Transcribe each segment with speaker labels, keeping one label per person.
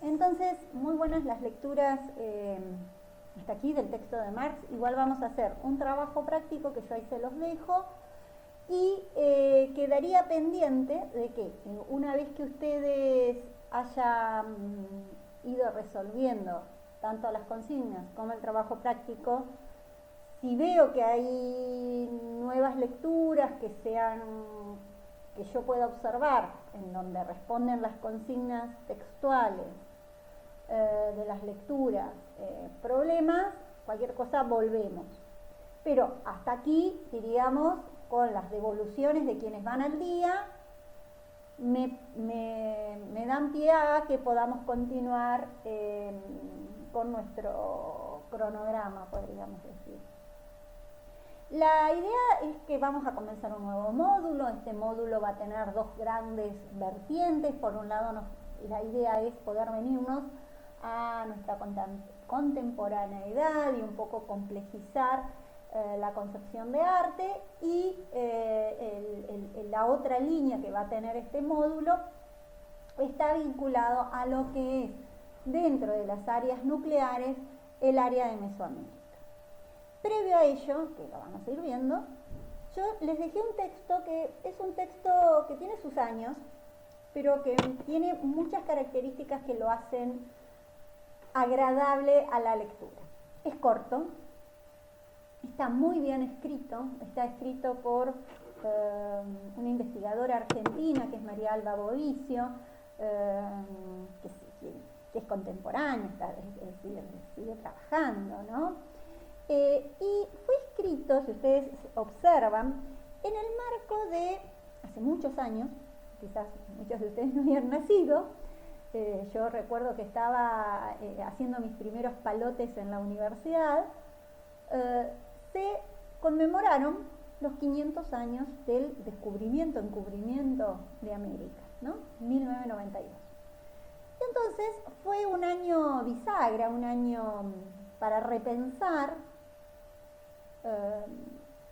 Speaker 1: Entonces, muy buenas las lecturas hasta aquí del texto de Marx. Igual vamos a hacer un trabajo práctico que yo ahí se los dejo. Y quedaría pendiente de que una vez que ustedes hayan ido resolviendo tanto las consignas como el trabajo práctico, si veo que hay nuevas lecturas que yo pueda observar en donde responden las consignas textuales de las lecturas, problemas, cualquier cosa volvemos. Pero hasta aquí, diríamos, con las devoluciones de quienes van al día, me dan pie a que podamos continuar con nuestro cronograma, podríamos decir. La idea es que vamos a comenzar un nuevo módulo. Este módulo va a tener dos grandes vertientes. Por un lado, la idea es poder venirnos a nuestra contemporaneidad y un poco complejizar la concepción de arte, y la otra línea que va a tener este módulo está vinculado a lo que es, dentro de las áreas nucleares, el área de Mesoamérica. Previo a ello, que lo vamos a ir viendo, yo les dejé un texto que es un texto que tiene sus años, pero que tiene muchas características que lo hacen agradable a la lectura. Es corto, está muy bien escrito, está escrito por una investigadora argentina que es María Alba Bovicio, que es contemporánea, sigue trabajando, ¿no? Y fue escrito, si ustedes observan, en el marco de hace muchos años, quizás muchos de ustedes no habían nacido. Yo recuerdo que estaba haciendo mis primeros palotes en la universidad. Se conmemoraron los 500 años del encubrimiento de América, ¿no? 1992. Y entonces fue un año bisagra, un año para repensar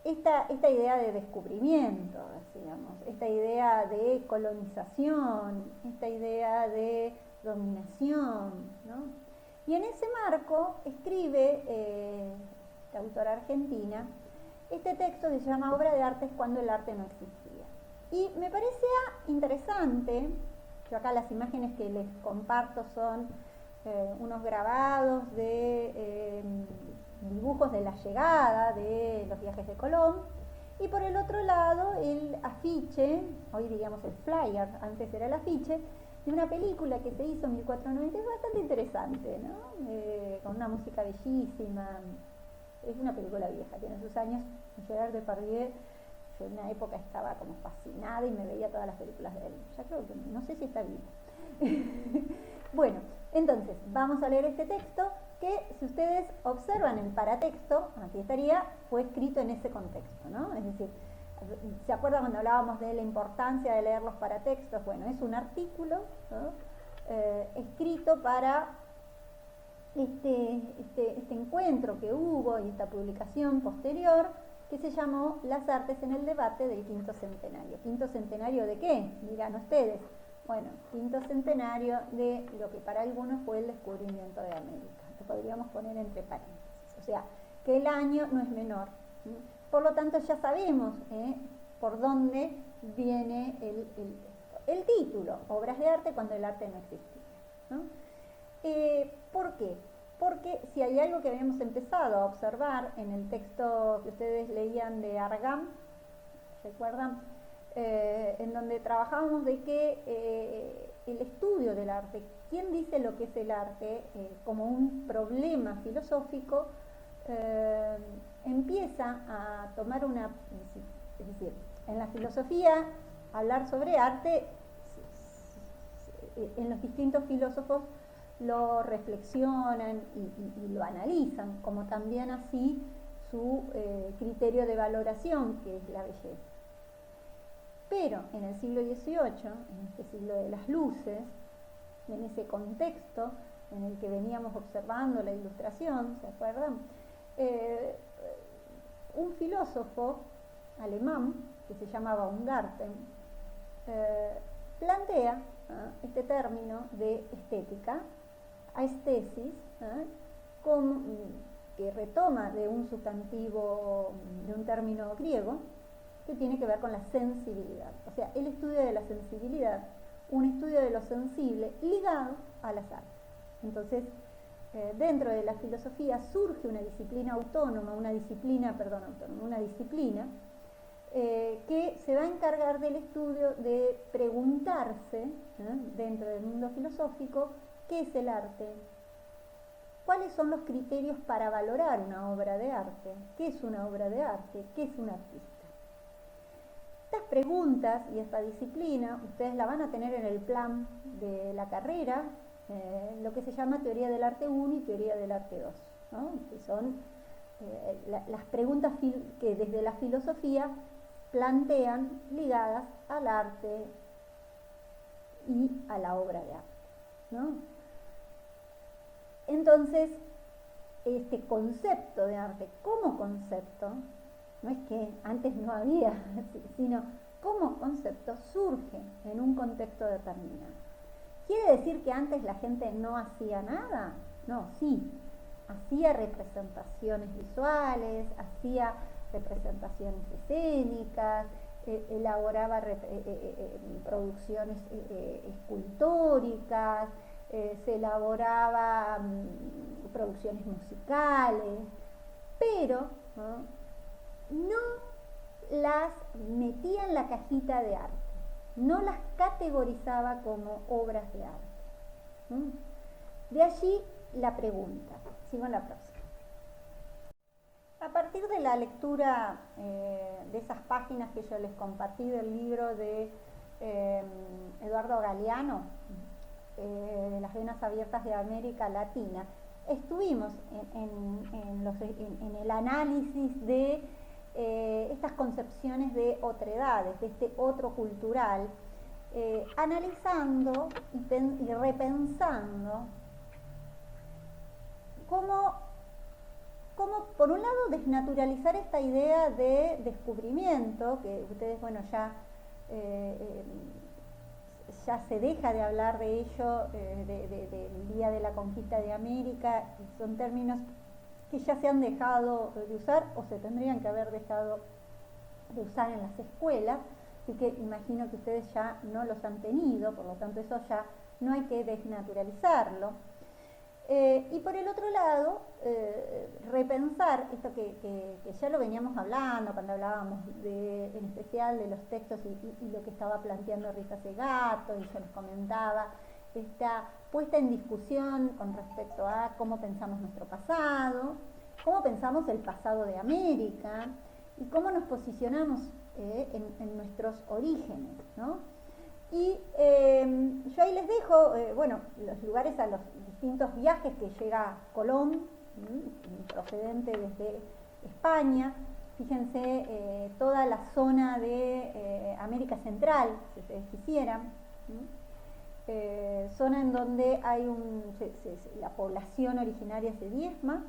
Speaker 1: esta idea de descubrimiento, digamos, esta idea de colonización, esta idea de dominación, ¿no? Y en ese marco escribe esta autora argentina este texto que se llama Obra de Arte cuando el arte no existía. Y me parecía interesante, yo acá las imágenes que les comparto son unos grabados de dibujos de la llegada de los viajes de Colón, y por el otro lado el afiche, hoy diríamos el flyer, antes era el afiche, de una película que se hizo en 1490, es bastante interesante, ¿no? Con una música bellísima. Es una película vieja, tiene sus años. Gerard Depardieu, yo en una época estaba como fascinada y me veía todas las películas de él. Ya creo que no sé si está vivo. Bueno, entonces vamos a leer este texto que, si ustedes observan el paratexto, aquí estaría, fue escrito en ese contexto, ¿no? Es decir, ¿se acuerdan cuando hablábamos de la importancia de leer los paratextos? Bueno, es un artículo, ¿no? Escrito para este encuentro que hubo y esta publicación posterior, que se llamó Las Artes en el Debate del Quinto Centenario. ¿Quinto centenario de qué? Dirán ustedes. Bueno, quinto centenario de lo que para algunos fue el descubrimiento de América. Lo podríamos poner entre paréntesis. O sea, que el año no es menor. Por lo tanto, ya sabemos por dónde viene el título, Obras de Arte cuando el arte no existía, ¿no? ¿Por qué? Porque si hay algo que habíamos empezado a observar en el texto que ustedes leían de Argam, ¿recuerdan? En donde trabajábamos de que el estudio del arte, ¿quién dice lo que es el arte? Como un problema filosófico, empieza a tomar es decir, en la filosofía, hablar sobre arte, en los distintos filósofos lo reflexionan y lo analizan, como también así su criterio de valoración, que es la belleza. Pero en el siglo XVIII, en este siglo de las luces, en ese contexto en el que veníamos observando la Ilustración, ¿se acuerdan? Un filósofo alemán, que se llamaba Baumgarten, plantea este término de estética, aesthesis, que retoma de un sustantivo, de un término griego, que tiene que ver con la sensibilidad. O sea, el estudio de la sensibilidad, un estudio de lo sensible ligado a las artes. Entonces, dentro de la filosofía surge una disciplina autónoma, una disciplina que se va a encargar del estudio de preguntarse, dentro del mundo filosófico, ¿qué es el arte? ¿Cuáles son los criterios para valorar una obra de arte? ¿Qué es una obra de arte? ¿Qué es un artista? Estas preguntas y esta disciplina ustedes la van a tener en el plan de la carrera, lo que se llama teoría del arte 1 y teoría del arte 2, ¿no? Que son las preguntas que desde la filosofía plantean ligadas al arte y a la obra de arte, ¿no? Entonces, este concepto de arte como concepto, no es que antes no había, sino como concepto surge en un contexto determinado. ¿Quiere decir que antes la gente no hacía nada? No, sí, hacía representaciones visuales, hacía representaciones escénicas, elaboraba producciones escultóricas, se elaboraba producciones musicales, pero no las metía en la cajita de arte, no las categorizaba como obras de arte. De allí la pregunta. Sigo en la próxima. A partir de la lectura de esas páginas que yo les compartí del libro de Eduardo Galeano, de las venas abiertas de América Latina, estuvimos en el análisis de estas concepciones de otredades, de este otro cultural, analizando y repensando cómo por un lado desnaturalizar esta idea de descubrimiento, que ustedes, bueno, ya se deja de hablar de ello, del Día de la Conquista de América, son términos que ya se han dejado de usar o se tendrían que haber dejado de usar en las escuelas, así que imagino que ustedes ya no los han tenido, por lo tanto eso ya no hay que desnaturalizarlo. Y por el otro lado, repensar esto que ya lo veníamos hablando cuando hablábamos en especial de los textos y lo que estaba planteando Rita Segato, y yo les comentaba esta puesta en discusión con respecto a cómo pensamos nuestro pasado, cómo pensamos el pasado de América y cómo nos posicionamos en nuestros orígenes, ¿no? Y yo ahí les dejo, bueno, los lugares a los distintos viajes que llega Colón, procedente desde España. Fíjense toda la zona de América Central, si ustedes quisieran, zona en donde hay la población originaria se diezma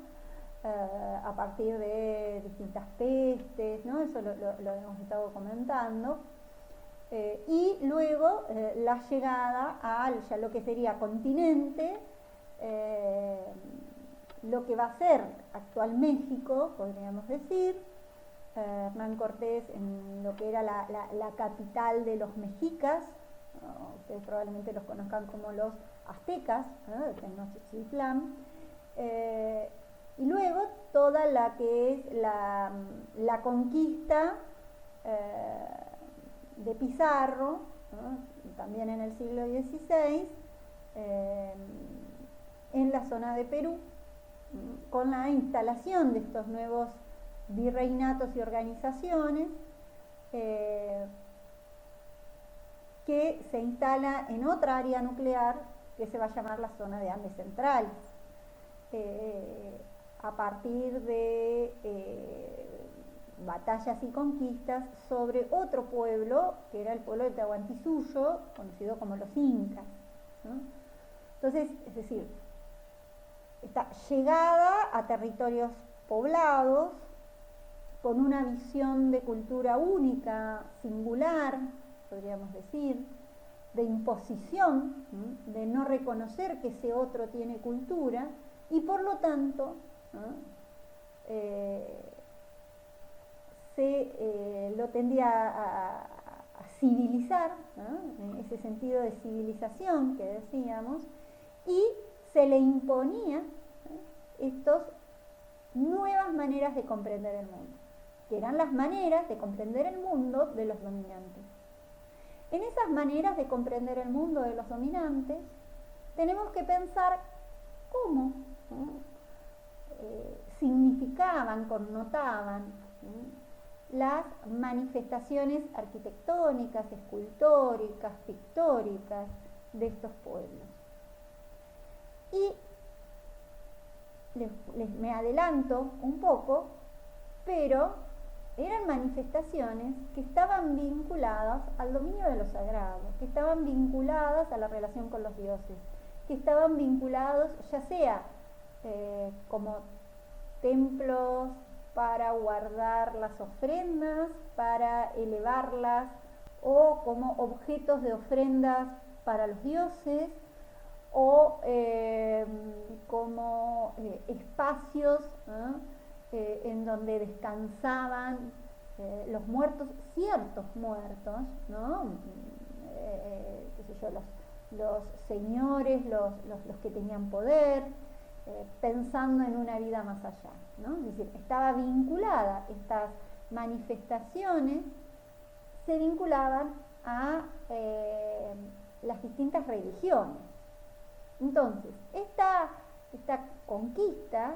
Speaker 1: a partir de distintas pestes, ¿no? Eso lo hemos estado comentando. Y luego la llegada a ya lo que sería continente, lo que va a ser actual México, podríamos decir, Hernán Cortés en lo que era la capital de los mexicas, ustedes probablemente los conozcan como los aztecas, de Tenochtitlán, y luego toda la que es la conquista de Pizarro, también en el siglo XVI, en la zona de Perú, con la instalación de estos nuevos virreinatos y organizaciones que se instala en otra área nuclear que se va a llamar la zona de Andes Centrales, a partir de batallas y conquistas sobre otro pueblo, que era el pueblo de Tahuantinsuyo, conocido como los incas, ¿no? Entonces, es decir, esta llegada a territorios poblados, con una visión de cultura única, singular, podríamos decir, de imposición, de no reconocer que ese otro tiene cultura, y por lo tanto lo tendía a civilizar, en ese sentido de civilización que decíamos, y se le imponía estas nuevas maneras de comprender el mundo, que eran las maneras de comprender el mundo de los dominantes. En esas maneras de comprender el mundo de los dominantes, tenemos que pensar cómo significaban, connotaban las manifestaciones arquitectónicas, escultóricas, pictóricas de estos pueblos. Y me adelanto un poco, pero eran manifestaciones que estaban vinculadas al dominio de lo sagrado, que estaban vinculadas a la relación con los dioses, que estaban vinculados ya sea como templos para guardar las ofrendas, para elevarlas, o como objetos de ofrendas para los dioses, o como espacios en donde descansaban los muertos, ciertos muertos, ¿no? Qué sé yo, los señores, los que tenían poder, pensando en una vida más allá, ¿no? Es decir, estaba vinculada, estas manifestaciones se vinculaban a las distintas religiones. Entonces, esta conquista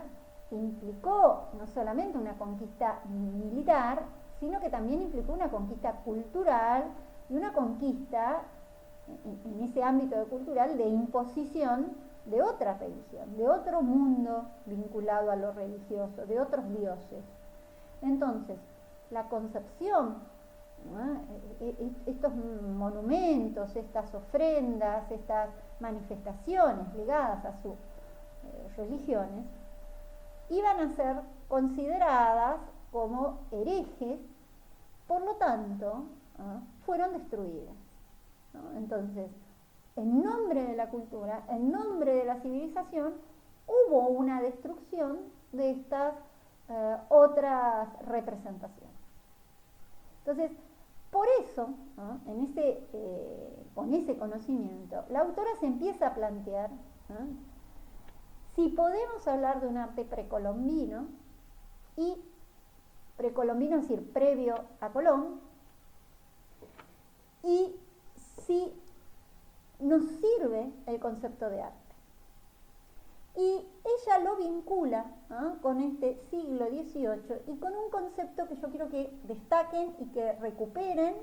Speaker 1: implicó no solamente una conquista militar, sino que también implicó una conquista cultural y una conquista en ese ámbito cultural de imposición de otra religión, de otro mundo vinculado a lo religioso, de otros dioses. Entonces, la concepción, estos monumentos, estas ofrendas, estas manifestaciones ligadas a sus religiones, iban a ser consideradas como herejes, por lo tanto, fueron destruidas, ¿no? Entonces, en nombre de la cultura, en nombre de la civilización, hubo una destrucción de estas otras representaciones. Entonces, por eso, con ese conocimiento, la autora se empieza a plantear si podemos hablar de un arte precolombino, y precolombino es decir, previo a Colón, y si nos sirve el concepto de arte. Y ella lo vincula con este siglo XVIII y con un concepto que yo quiero que destaquen y que recuperen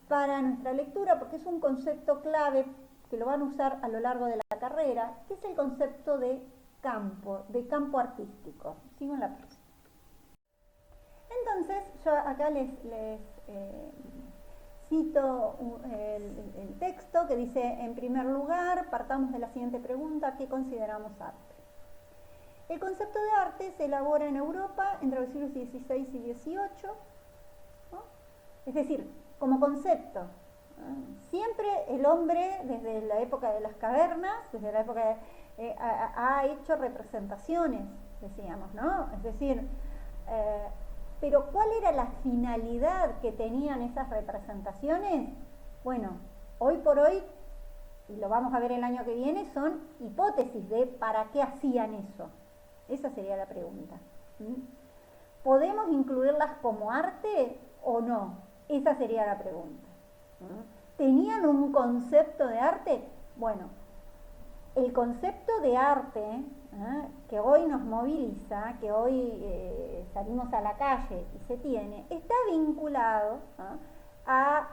Speaker 1: para nuestra lectura, porque es un concepto clave que lo van a usar a lo largo de la carrera, que es el concepto de campo artístico. Sigo en la próxima. Entonces, yo acá les cito el texto que dice: en primer lugar, partamos de la siguiente pregunta: ¿qué consideramos arte? El concepto de arte se elabora en Europa entre los siglos XVI y XVIII, ¿no? Es decir, como concepto, siempre el hombre, desde la época de las cavernas, desde la época ha hecho representaciones, decíamos, ¿no? Es decir, pero ¿cuál era la finalidad que tenían esas representaciones? Bueno, hoy por hoy, y lo vamos a ver el año que viene, son hipótesis de para qué hacían eso. Esa sería la pregunta. ¿Podemos incluirlas como arte o no? Esa sería la pregunta. ¿Tenían un concepto de arte? Bueno, el concepto de arte que hoy nos moviliza, que hoy salimos a la calle y se tiene, está vinculado a,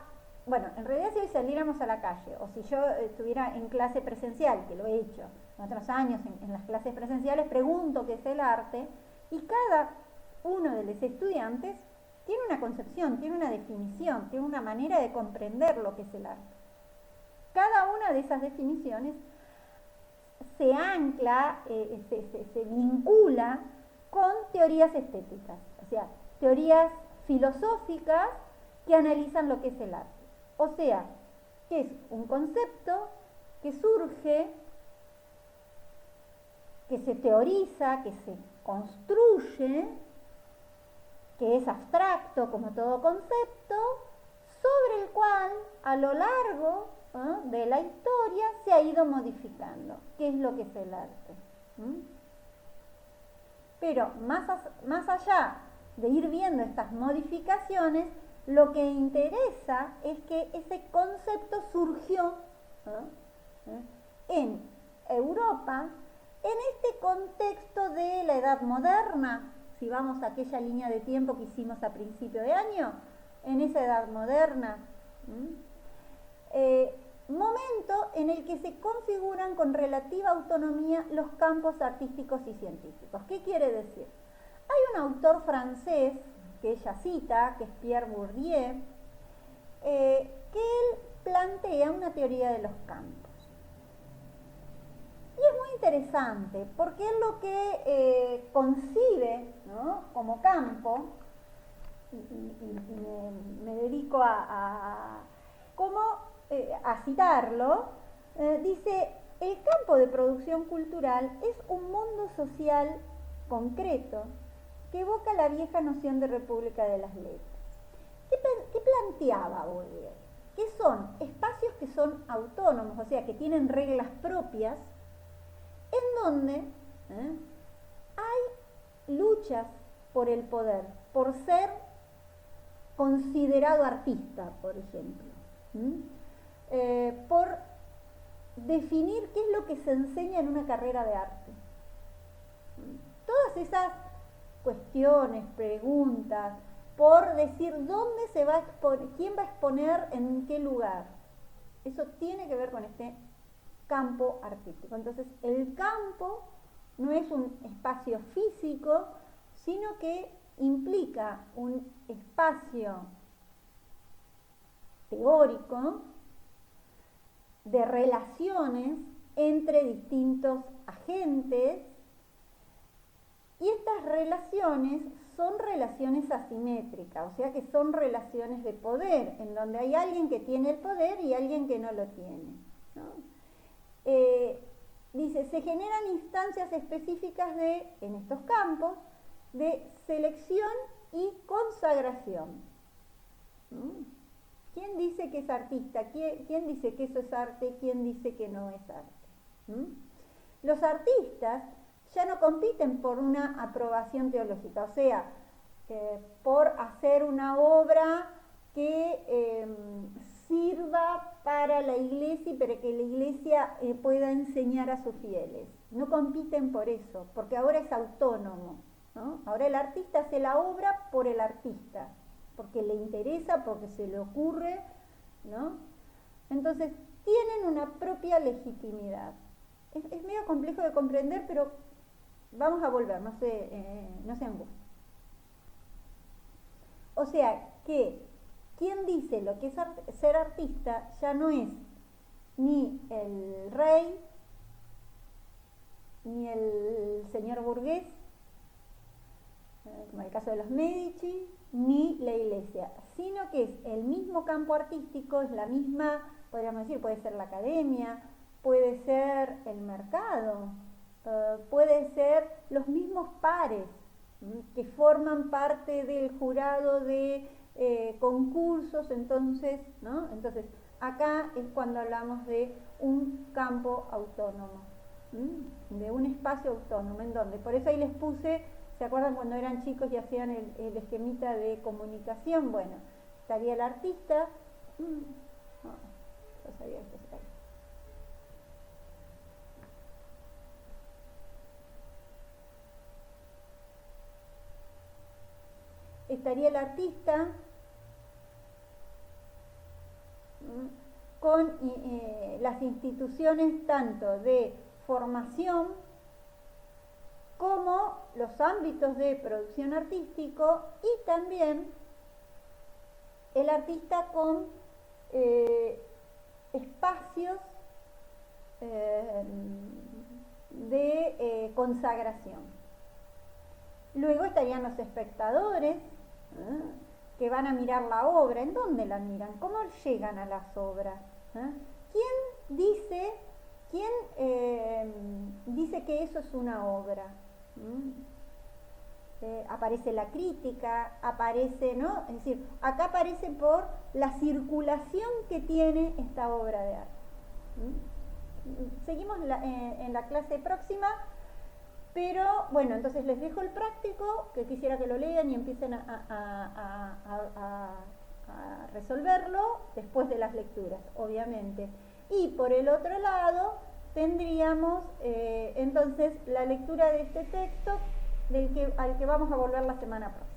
Speaker 1: bueno, en realidad si hoy saliéramos a la calle, o si yo estuviera en clase presencial, que lo he hecho en otros años en las clases presenciales, pregunto qué es el arte, y cada uno de los estudiantes tiene una concepción, tiene una definición, tiene una manera de comprender lo que es el arte. Cada una de esas definiciones se ancla, se vincula con teorías estéticas, o sea, teorías filosóficas que analizan lo que es el arte. O sea, que es un concepto que surge, que se teoriza, que se construye, que es abstracto como todo concepto, sobre el cual a lo largo de la historia se ha ido modificando. ¿Qué es lo que es el arte? Pero más allá de ir viendo estas modificaciones, lo que interesa es que ese concepto surgió en Europa, en este contexto de la Edad Moderna. Si vamos a aquella línea de tiempo que hicimos a principio de año, en esa Edad Moderna, momento en el que se configuran con relativa autonomía los campos artísticos y científicos. ¿Qué quiere decir? Hay un autor francés que ella cita, que es Pierre Bourdieu, que él plantea una teoría de los campos. Y es muy interesante, porque él lo que concibe, ¿no?, como campo, y me dedico a citarlo, dice: el campo de producción cultural es un mundo social concreto que evoca la vieja noción de república de las letras. ¿Qué planteaba Bourdieu? Que son espacios que son autónomos, o sea, que tienen reglas propias, en donde hay luchas por el poder, por ser considerado artista, por ejemplo, por definir qué es lo que se enseña en una carrera de arte. Todas esas cuestiones, preguntas, por decir dónde se va a exponer, quién va a exponer en qué lugar, eso tiene que ver con este campo artístico. Entonces, el campo no es un espacio físico, sino que implica un espacio teórico de relaciones entre distintos agentes, y estas relaciones son relaciones asimétricas, o sea que son relaciones de poder, en donde hay alguien que tiene el poder y alguien que no lo tiene, ¿no? Dice, se generan instancias específicas en estos campos, de selección y consagración. ¿Quién dice que es artista? ¿Quién dice que eso es arte? ¿Quién dice que no es arte? Los artistas ya no compiten por una aprobación teológica, o sea, por hacer una obra que sirva para la iglesia y para que la iglesia pueda enseñar a sus fieles. No compiten por eso, porque ahora es autónomo, ¿no? Ahora el artista hace la obra por el artista, porque le interesa, porque se le ocurre, ¿no? Entonces, tienen una propia legitimidad. Es medio complejo de comprender, pero vamos a volver, no se angustien. O sea, que quien dice lo que es ser artista ya no es ni el rey, ni el señor burgués, como el caso de los Medici, ni la iglesia, sino que es el mismo campo artístico, es la misma, podríamos decir, puede ser la academia, puede ser el mercado, puede ser los mismos pares que forman parte del jurado de concursos, entonces, ¿no? Entonces, acá es cuando hablamos de un campo autónomo, de un espacio autónomo, en donde, por eso ahí les puse, ¿se acuerdan cuando eran chicos y hacían el esquemita de comunicación? Bueno, estaría el artista, no, yo sabía esto se caía. Estaría el artista con las instituciones tanto de formación como los ámbitos de producción artístico, y también el artista con espacios de consagración. Luego estarían los espectadores, que van a mirar la obra, ¿en dónde la miran? ¿Cómo llegan a las obras? ¿Eh? ¿Quién dice que eso es una obra? Aparece la crítica, aparece, ¿no? Es decir, acá aparece por la circulación que tiene esta obra de arte. Seguimos en la clase próxima, pero bueno, entonces les dejo el práctico, que quisiera que lo lean y empiecen a resolverlo después de las lecturas, obviamente. Y por el otro lado, tendríamos entonces la lectura de este texto al que vamos a volver la semana próxima.